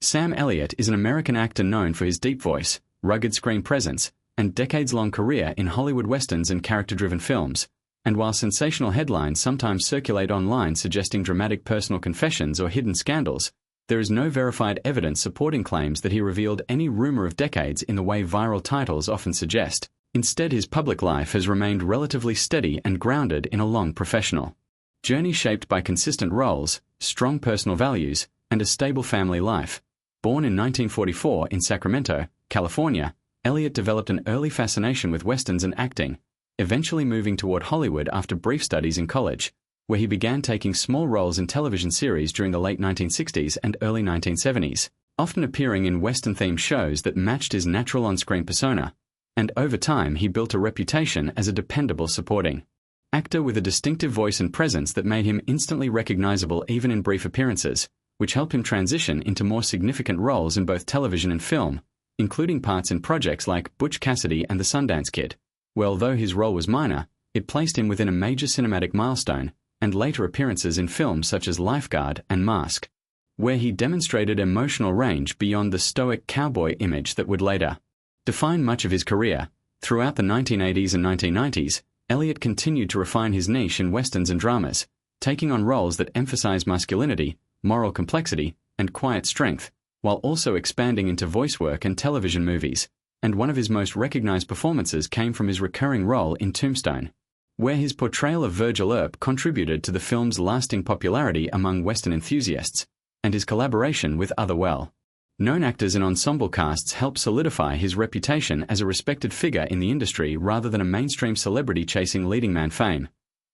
Sam Elliott is an American actor known for his deep voice, rugged screen presence, and decades-long career in Hollywood westerns and character-driven films. And while sensational headlines sometimes circulate online suggesting dramatic personal confessions or hidden scandals, there is no verified evidence supporting claims that he revealed any rumor of decades in the way viral titles often suggest. Instead, his public life has remained relatively steady and grounded in a long professional journey shaped by consistent roles, strong personal values, and a stable family life. Born in 1944 in Sacramento, California, Elliott developed an early fascination with westerns and acting, eventually moving toward Hollywood after brief studies in college, where he began taking small roles in television series during the late 1960s and early 1970s, often appearing in western-themed shows that matched his natural on-screen persona. And over time he built a reputation as a dependable supporting actor with a distinctive voice and presence that made him instantly recognizable even in brief appearances, which helped him transition into more significant roles in both television and film, including parts in projects like Butch Cassidy and the Sundance Kid. Well, though his role was minor, it placed him within a major cinematic milestone, and later appearances in films such as Lifeguard and Mask, where he demonstrated emotional range beyond the stoic cowboy image that would later define much of his career. Throughout the 1980s and 1990s, Elliott continued to refine his niche in westerns and dramas, taking on roles that emphasize masculinity, moral complexity, and quiet strength, while also expanding into voice work and television movies. And one of his most recognized performances came from his recurring role in Tombstone, where his portrayal of Virgil Earp contributed to the film's lasting popularity among Western enthusiasts, and his collaboration with other well-known actors and ensemble casts helped solidify his reputation as a respected figure in the industry rather than a mainstream celebrity chasing leading man fame.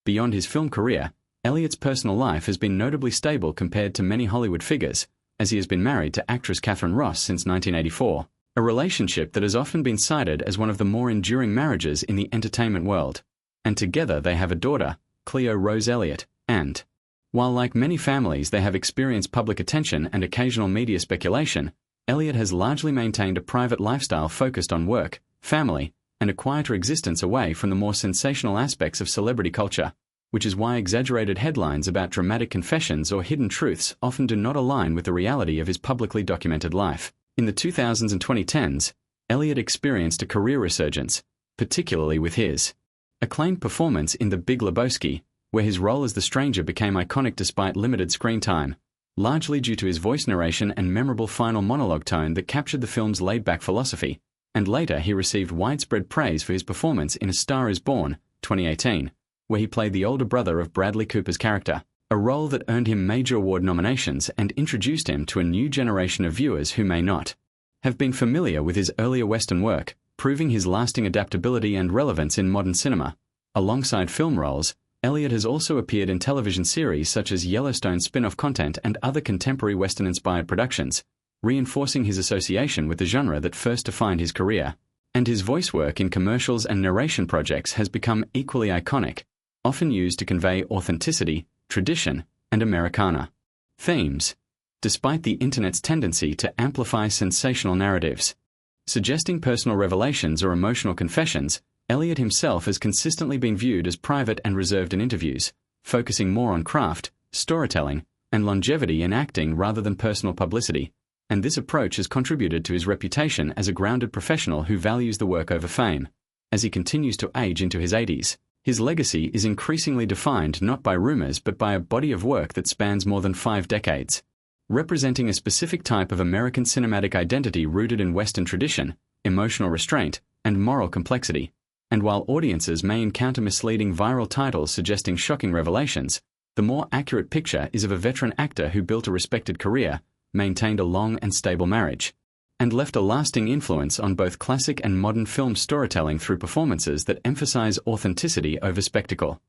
Beyond his film career, Elliott's personal life has been notably stable compared to many Hollywood figures, as he has been married to actress Catherine Ross since 1984, a relationship that has often been cited as one of the more enduring marriages in the entertainment world. And together they have a daughter, Cleo Rose Elliott, and while like many families they have experienced public attention and occasional media speculation, Elliott has largely maintained a private lifestyle focused on work, family, and a quieter existence away from the more sensational aspects of celebrity culture, which is why exaggerated headlines about dramatic confessions or hidden truths often do not align with the reality of his publicly documented life. In the 2000s and 2010s, Elliott experienced a career resurgence, particularly with his acclaimed performance in The Big Lebowski, where his role as the stranger became iconic despite limited screen time, largely due to his voice narration and memorable final monologue tone that captured the film's laid-back philosophy. And later he received widespread praise for his performance in A Star is Born, 2018, where he played the older brother of Bradley Cooper's character, a role that earned him major award nominations and introduced him to a new generation of viewers who may not have been familiar with his earlier Western work, proving his lasting adaptability and relevance in modern cinema. Alongside film roles, Elliott has also appeared in television series such as Yellowstone spin-off content and other contemporary Western-inspired productions, reinforcing his association with the genre that first defined his career. And his voice work in commercials and narration projects has become equally iconic, often used to convey authenticity, tradition, and Americana themes, despite the internet's tendency to amplify sensational narratives, suggesting personal revelations or emotional confessions. Elliott himself has consistently been viewed as private and reserved in interviews, focusing more on craft, storytelling, and longevity in acting rather than personal publicity. And this approach has contributed to his reputation as a grounded professional who values the work over fame. As he continues to age into his 80s, his legacy is increasingly defined not by rumors but by a body of work that spans more than 5 decades, representing a specific type of American cinematic identity rooted in Western tradition, emotional restraint, and moral complexity. And while audiences may encounter misleading viral titles suggesting shocking revelations, the more accurate picture is of a veteran actor who built a respected career, maintained a long and stable marriage, and left a lasting influence on both classic and modern film storytelling through performances that emphasize authenticity over spectacle.